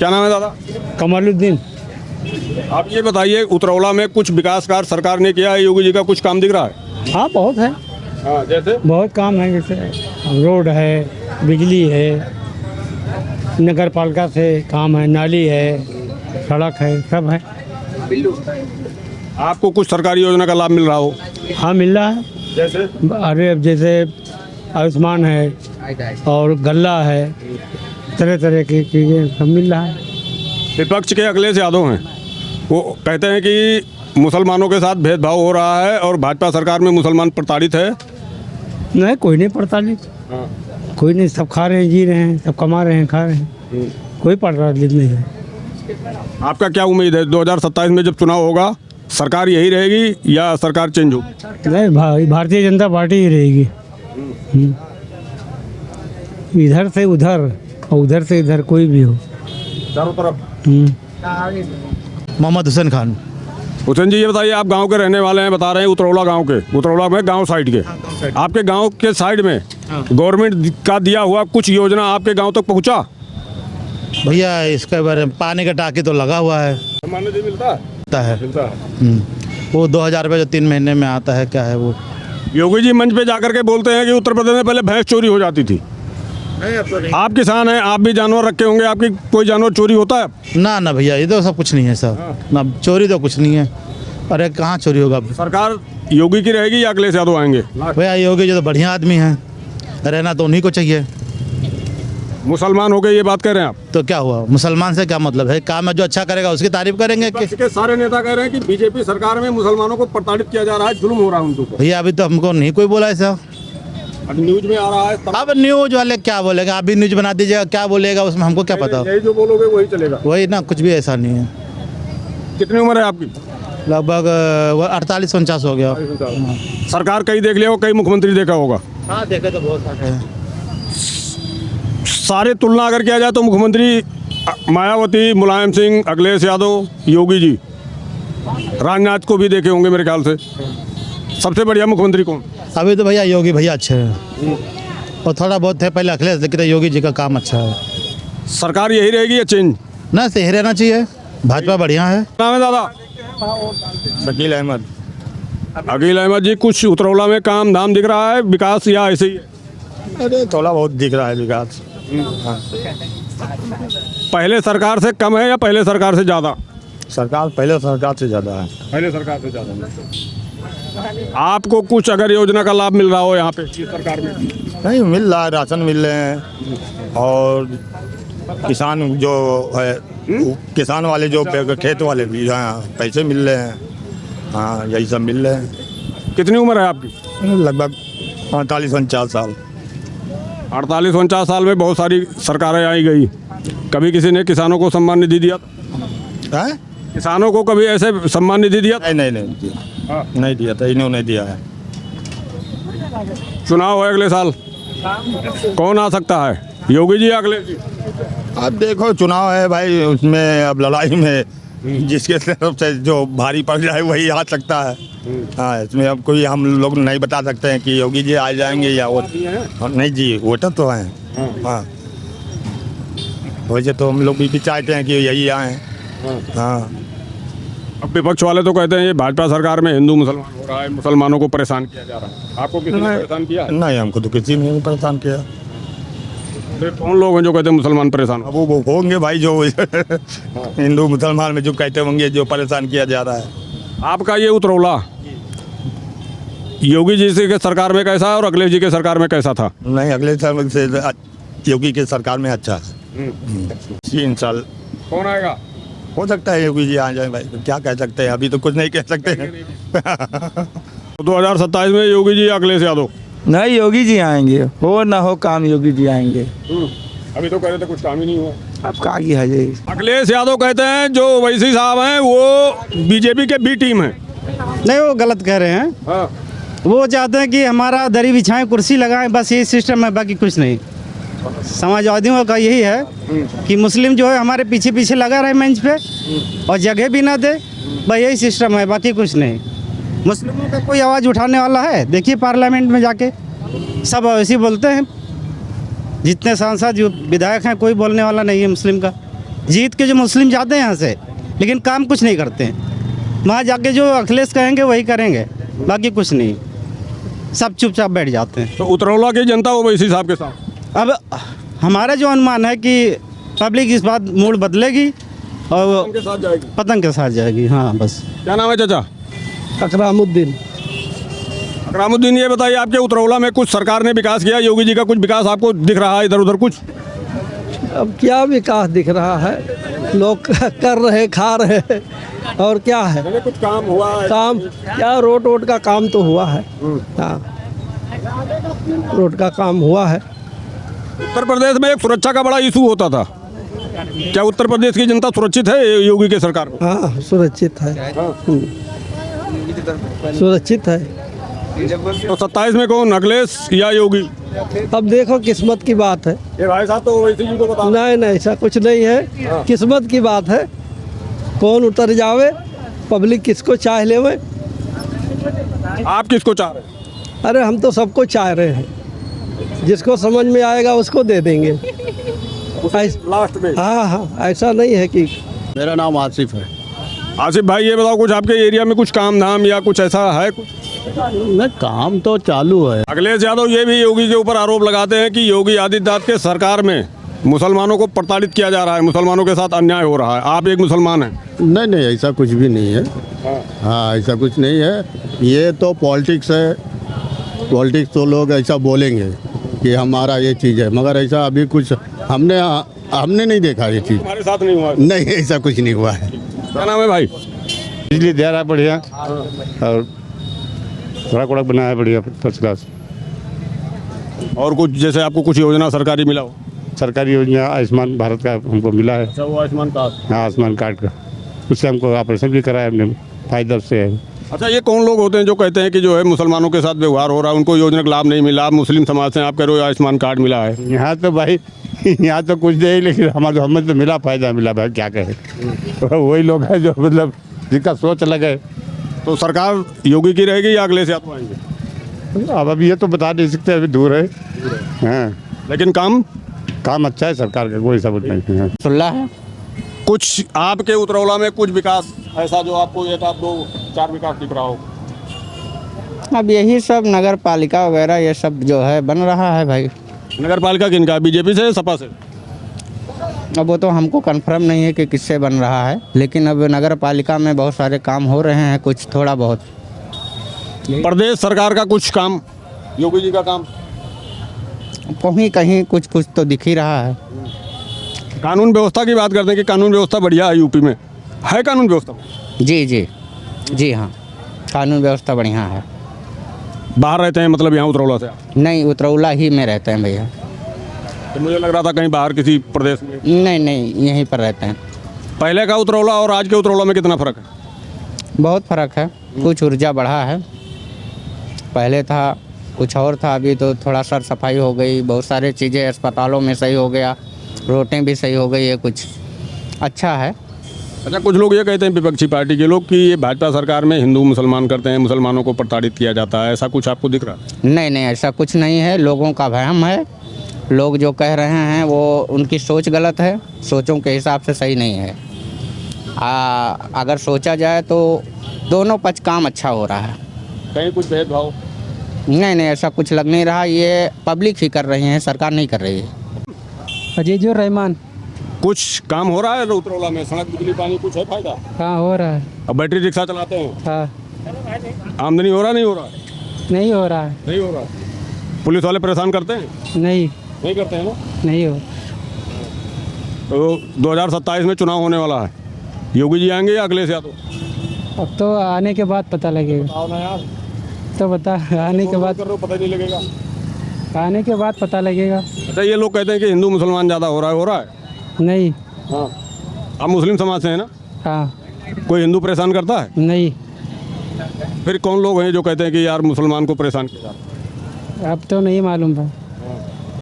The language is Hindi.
क्या नाम है दादा? कमालुद्दीन। आप ये बताइए, उतरौला में कुछ विकास कार्य सरकार ने किया है, योगी जी का कुछ काम दिख रहा है? हाँ बहुत है, हाँ, जैसे बहुत काम है, जैसे रोड है, बिजली है, नगर पालिका से काम है, नाली है, सड़क है, सब है। आपको कुछ सरकारी योजना का लाभ मिल रहा हो? हाँ मिल रहा है। जैसे अरे अब जैसे आयुष्मान है और गल्ला है, तरह तरह की चीज़ें सब मिल रहा है। विपक्ष के अखिलेश यादव हैं, वो कहते हैं कि मुसलमानों के साथ भेदभाव हो रहा है और भाजपा सरकार में मुसलमान प्रताड़ित है। नहीं, कोई नहीं प्रताड़ित, कोई नहीं, सब खा रहे हैं, जी रहे हैं, सब कमा रहे हैं, खा रहे हैं, कोई प्रताड़ित नहीं है। आपका क्या उम्मीद है 2027 में जब चुनाव होगा, सरकार यही रहेगी या सरकार चेंज होगी? नहीं, भारतीय जनता पार्टी ही रहेगी। इधर से उधर और उधर से इधर, कोई भी हो, चारों तरफ। मोहम्मद हुसैन खान। हुसैन जी, ये बताइए, आप गांव के रहने वाले हैं, बता रहे हैं उतरौला गांव के, उतरौला में गांव साइड के, आपके गांव के साइड में गवर्नमेंट का दिया हुआ कुछ योजना आपके गांव तक पहुंचा? भैया इसके बारे में पानी का टाँकी तो लगा हुआ है, मान्यता मिलता है? मिलता है। वो 2000 रुपये जो 3 महीने में आता है, क्या है वो? योगी जी मंच पे जाकर के बोलते हैं कि उत्तर प्रदेश में पहले भैंस चोरी हो जाती थी। आप किसान हैं, आप भी जानवर रखे होंगे, आपकी कोई जानवर चोरी होता है? ना भैया, ये तो सब कुछ नहीं है सर, ना चोरी तो कुछ नहीं है। अरे कहाँ चोरी होगा? सरकार योगी की रहेगी या अखिलेश यादव आएंगे? भैया योगी जो तो बढ़िया आदमी है, रहना तो उन्हीं को चाहिए। मुसलमान हो गए ये बात कह रहे हैं आप? तो क्या हुआ, मुसलमान से क्या मतलब है? काम है, जो अच्छा करेगा उसकी तारीफ करेंगे। विपक्ष के सारे नेता कह रहे हैं कि बीजेपी सरकार में मुसलमानों को प्रताड़ित किया जा रहा है, जुल्म हो रहा है उनके ऊपर। भैया अभी तो हमको नहीं कोई बोला ऐसा। अब न्यूज में आ रहा है। अब न्यूज वाले क्या बोलेगा? आप भी न्यूज बना दीजिएगा, क्या बोलेगा उसमें, हमको क्या पता। यही जो बोलोगे वही चलेगा। वही ना, कुछ भी ऐसा नहीं है। कितनी उम्र है आपकी? लगभग 48-49 हो गया। सरकार कई देख लिया हो, कई मुख्यमंत्री देखा होगा। हाँ देखे तो बहुत सारे हैं। सारे तुलना अगर किया जाए तो मुख्यमंत्री मायावती, मुलायम सिंह, अखिलेश यादव, योगी जी, राजनाथ को भी देखे होंगे मेरे ख्याल से। सबसे बढ़िया मुख्यमंत्री कौन? अभी तो भैया योगी भैया अच्छे हैं, और थोड़ा बहुत है पहले अखिलेश, लेकिन योगी जी का काम अच्छा है। सरकार यही रहेगी या चेंज? ना, सही रहना चाहिए, भाजपा बढ़िया है। नाम है दादा? शकील अहमद। अकील अहमद जी, कुछ उतरौला में काम धाम दिख रहा है, विकास या ऐसे ही है? अरे थोड़ा बहुत दिख रहा है विकास। पहले सरकार से कम है या पहले सरकार से ज़्यादा? सरकार पहले सरकार से ज़्यादा है। पहले सरकार से ज़्यादा। आपको कुछ अगर योजना का लाभ मिल रहा हो यहाँ पे सरकार में? नहीं मिल रहा है, राशन मिल रहे हैं, और किसान जो है, किसान वाले जो खेत वाले भी हैं, पैसे मिल रहे हैं। हाँ, यही सब मिल रहे हैं। कितनी उम्र है आपकी? लगभग 48-49 साल। 48-49 साल में बहुत सारी सरकारें आई गई, कभी किसी ने किसानों को सम्मान निधि दिया? है? किसानों को कभी ऐसे सम्मान निधि दिया? नहीं दिया, नहीं दिया था, इन्होंने दिया है। चुनाव है अगले साल, कौन आ सकता है, योगी जी या अखिलेश जी? अब देखो चुनाव है भाई, उसमें अब लड़ाई में जिसके तरफ से जो भारी पड़ जाए वही आ सकता है। हाँ, इसमें अब कोई हम लोग नहीं बता सकते हैं कि योगी जी आ जाएंगे या वो नहीं जी, वोटर तो हैं। हाँ, वैसे तो हम लोग भी चाहते हैं कि यही आए। हाँ, अब विपक्ष वाले तो कहते हैं ये भाजपा सरकार में हिंदू मुसलमान हो रहा है, मुसलमानों को परेशान किया जा रहा है। आपको किसी ने परेशान किया है? नहीं, हमको तो किसी ने नहीं परेशान किया। फिर कौन लोग हैं जो कहते हैं मुसलमान परेशान? अब वो होंगे भाई जो हिंदू मुसलमान में जो कहते होंगे जो परेशान किया जा रहा है। आपका ये उतरौला योगी जी से के सरकार में कैसा है और अखिलेश जी के सरकार में कैसा था? नहीं, अगले साल से योगी के सरकार में अच्छा है। 3 साल कौन आएगा? हो सकता है योगी जी आ जाए भाई, क्या कह सकते हैं, अभी तो कुछ नहीं कह सकते हैं। 2027 में योगी जी या अखिलेश यादव? नहीं, योगी जी आएंगे, हो ना हो काम योगी जी आएंगे। अभी तो कह रहे थे कुछ काम ही नहीं हुआ। अब का की है ये? अखिलेश यादव कहते हैं जो वैसी साहब हैं वो बीजेपी के बी टीम है। नहीं, वो गलत कह रहे हैं। हाँ। वो चाहते हैं कि हमारा दरी बिछाएं, कुर्सी लगाएं, बस यही सिस्टम है, बाकी कुछ नहीं। समाजवादियों का यही है कि मुस्लिम जो है हमारे पीछे पीछे लगा रहे मंच पे और जगह भी ना दे, बस यही सिस्टम है, बाकी कुछ नहीं। मुस्लिमों का कोई आवाज़ उठाने वाला है? देखिए पार्लियामेंट में जाके सब ऐसे बोलते हैं, जितने सांसद जो विधायक हैं कोई बोलने वाला नहीं है मुस्लिम का। जीत के जो मुस्लिम जाते हैं यहाँ से, लेकिन काम कुछ नहीं करते हैं। वहाँ जाके जो अखिलेश कहेंगे वही करेंगे, बाकी कुछ नहीं, सब चुपचाप बैठ जाते हैं। तो उतरौला की जनता वो इसी हिसाब के साथ। अब हमारा जो अनुमान है कि पब्लिक इस बात मूड बदलेगी और उनके साथ जाएगी। पतंग के साथ जाएगी। हाँ बस। क्या नाम है चाचा? अकरामुद्दीन। अकरामुद्दीन, ये बताइए आपके उतरौला में कुछ सरकार ने विकास किया, योगी जी का कुछ विकास आपको दिख रहा है इधर उधर कुछ? अब क्या विकास दिख रहा है, लोग कर रहे खा रहे और क्या है कुछ काम हुआ है? काम क्या, रोड का काम तो हुआ है। हाँ, रोड का काम हुआ है। उत्तर प्रदेश में एक सुरक्षा का बड़ा इशू होता था, क्या उत्तर प्रदेश की जनता सुरक्षित है योगी के सरकार में? हाँ, सुरक्षित है। सुरक्षित है। तो 27 में कौन, अखिलेश या योगी? अब देखो, किस्मत की बात है। ये भाई साहब तो वैसे ही को बता। नहीं, ऐसा कुछ नहीं है, किस्मत की बात है। कौन उतर जावे, पब्लिक किसको चाह लेवे। आप किसको चाह रहे हैं? अरे हम तो सबको चाह रहे हैं, जिसको समझ में आएगा उसको दे देंगे। लास्ट में? हाँ, ऐसा नहीं है कि। मेरा नाम आसिफ है। आसिफ भाई, ये बताओ कुछ आपके एरिया में कुछ काम धाम या कुछ ऐसा है कुछ? नहीं, काम तो चालू है। अखिलेश यादव ये भी योगी के ऊपर आरोप लगाते हैं कि योगी आदित्यनाथ के सरकार में मुसलमानों को प्रताड़ित किया जा रहा है, मुसलमानों के साथ अन्याय हो रहा है। आप एक मुसलमान हैं। नहीं, ऐसा कुछ भी नहीं है। हाँ, ऐसा कुछ नहीं है। ये तो पॉलिटिक्स है। पॉलिटिक्स तो लोग ऐसा बोलेंगे कि हमारा ये चीज़ है, मगर ऐसा अभी कुछ हमने नहीं देखा ये चीज़। हमारे साथ नहीं हुआ? नहीं, ऐसा कुछ नहीं हुआ है। क्या नाम है भाई? बिजली दे रहा है बढ़िया, और सड़क वड़क बनाया है बढ़िया, फर्स्ट क्लास। और कुछ जैसे आपको कुछ योजना सरकारी मिला हो? सरकारी योजना आयुष्मान भारत का हमको मिला है। अच्छा, वो आयुष्मान कार्ड। हाँ, आयुष्मान कार्ड का, उससे हमको ऑपरेशन भी कराया हमने, फायदा उससे है। अच्छा, ये कौन लोग होते हैं जो कहते हैं कि जो है मुसलमानों के साथ व्यवहार हो रहा है, उनको योजना का लाभ नहीं मिला? आप मुस्लिम समाज से, आप कह रहे हो आयुष्मान कार्ड मिला है। यहाँ तो भाई यहाँ तो कुछ नहीं, लेकिन हमें तो मिला, फायदा मिला भाई, क्या कहे। वही लोग हैं जो मतलब जिनका सोच अलग है। तो सरकार योगी की रहेगी या अखिलेश यादव आएंगे? अब अभी ये तो बता नहीं सकते, अभी दूर है। हाँ, लेकिन काम अच्छा है सरकार का, कोई सबूत नहीं है। सुल्ला है। कुछ आपके उतरौला में कुछ विकास ऐसा जो आपको एक आध दो चार विकास दिख रहा हो? अब यही सब नगर पालिका वगैरह ये सब जो है बन रहा है भाई। नगर पालिका किनका, बीजेपी से, सपा से? अब वो तो हमको कंफर्म नहीं है कि किससे बन रहा है, लेकिन अब नगर पालिका में बहुत सारे काम हो रहे हैं, कुछ थोड़ा बहुत। प्रदेश सरकार का कुछ काम, योगी जी का काम? कहीं कहीं कुछ कुछ तो दिख ही रहा है। कानून व्यवस्था की बात करते हैं कि कानून व्यवस्था बढ़िया है यूपी में, है कानून व्यवस्था? जी हाँ, कानून व्यवस्था बढ़िया है। बाहर रहते हैं मतलब यहाँ उतरौला से? नहीं, उतरौला ही में रहते हैं भैया। तो मुझे लग रहा था कहीं बाहर किसी प्रदेश में। नहीं, यहीं पर रहते हैं। पहले का उतरौला और आज के उतरौला में कितना फ़र्क है? बहुत फ़र्क है, कुछ ऊर्जा बढ़ा है। पहले था कुछ और था, अभी तो थोड़ा सर सफाई हो गई, बहुत सारी चीज़ें अस्पतालों में सही हो गया, रोडें भी सही हो गई है, कुछ अच्छा है। अच्छा, कुछ लोग ये कहते हैं विपक्षी पार्टी के लोग कि ये भाजपा सरकार में हिंदू मुसलमान करते हैं, मुसलमानों को प्रताड़ित किया जाता है, ऐसा कुछ आपको दिख रहा है? नहीं, ऐसा कुछ नहीं है, लोगों का भ्रम है। लोग जो कह रहे हैं वो उनकी सोच गलत है, सोचों के हिसाब से सही नहीं है। अगर सोचा जाए तो दोनों पक्ष काम अच्छा हो रहा है। कहीं कुछ भेदभाव? नहीं, ऐसा कुछ लग नहीं रहा, ये पब्लिक ही कर रही है, सरकार नहीं कर रही है। अजीजुर रहमान। कुछ काम हो रहा है उतरौला में, सड़क बिजली पानी कुछ है फायदा? हाँ, हो रहा है। अब बैटरी रिक्शा चलाते हैं, हाँ, आमदनी हो रहा नहीं हो रहा? नहीं हो रहा है। नहीं हो रहा। पुलिस वाले परेशान करते हैं? नहीं करते हैं ना? नहीं हो। तो 2027 में चुनाव होने वाला है, योगी जी आएंगे या अखिलेश यादव? अब तो आने के बाद पता लगेगा। बताओ ना यार, तो बता, आने के बाद पता नहीं लगेगा। आने के बाद पता लगेगा। अच्छा, ये लोग कहते हैं कि हिंदू मुसलमान ज़्यादा हो रहा है? नहीं। हाँ, आप मुस्लिम समाज से हैं ना? हाँ। कोई हिंदू परेशान करता है? नहीं। फिर कौन लोग हैं जो कहते हैं कि यार मुसलमान को परेशान किया जाता है? अब तो नहीं मालूम था।